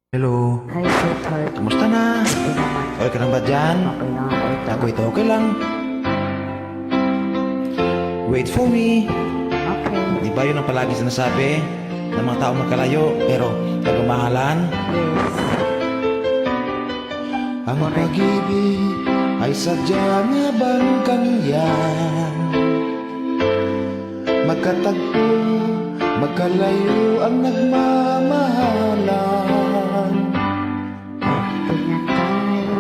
Hello, Hi, sweetheart. kamusta na? Okay naman. Okay ka lang ba dyan? Okay lang ako. Ako ito, okay lang. Wait for me. Okay. Di ba yun ang palagi sinasabi ng mga tao magkalayo pero nagmamahalan? Yes. Ang pag-ibig ay sadya nga bang kaniyan? Magkatagpo, magkalayo ang nagmamahalan. Tingnan tayo,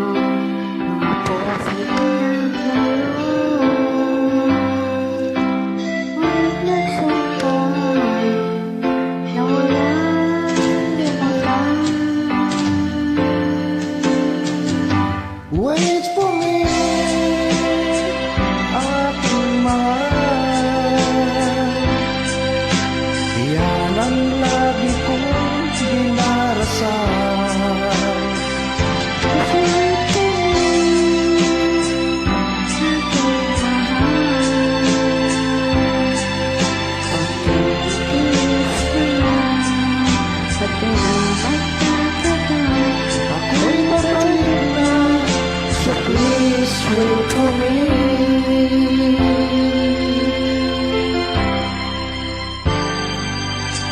mga puwas ng ngayon. Huwag nagsampay, na walang limutan. Wait for me, aking mahal. Yan ang lagi kong dinarasal. Kasi ito, aking mahal. Pagkitiis ko lang, sa pinagtatagal. Ako'y babalik na, so please wait for me.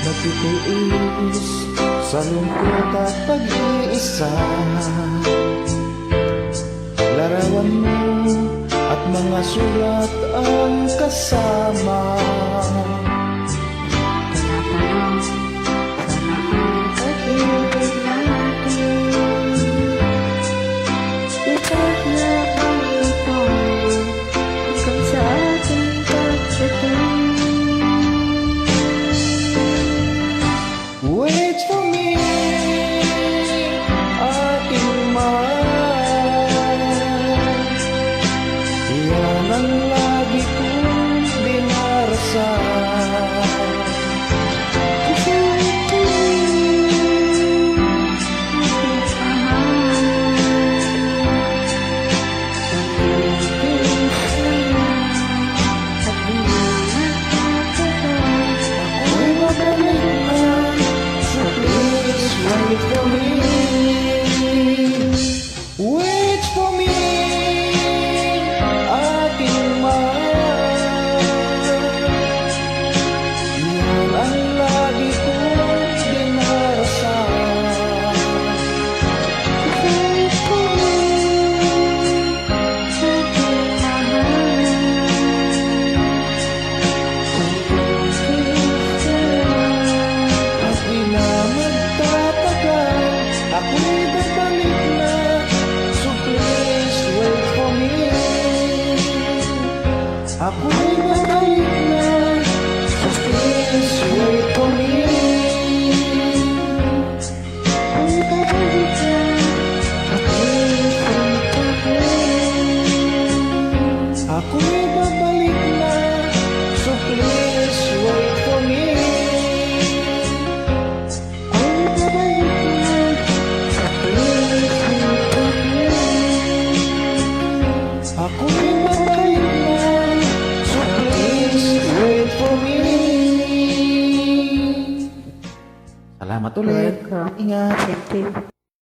Natitiis sa lungkot at pag-iisa. Larawan mo at mga sulat ang kasama. Tinatanong, sana ang pag-ibig natin. Ikot na ang ito, hanggang sa ating pagdating. Wait for me, aking mahal. Yan ang lagi kong dinarasal. Kasi ito, aking mahal. Pag-ibig lang, at di na nagtatagal. Ako'y babalik na, so please wait for me. Wait for me, aking mahal. Yan ang lagi kong dinarasal. Kasi ito, aking mahal. Pag-ibig lang, At di na magtatagal, ako'y babalik na, so please wait for me. Ako'y babalik na, so please wait for me. ang babalik lang, Ako'y babalik na, so please wait for me. ang babalik lang, sa please wait for me. Ako'y babalik na, so please wait for me. Salamat ulit. Welcome. Ingat. Thank you.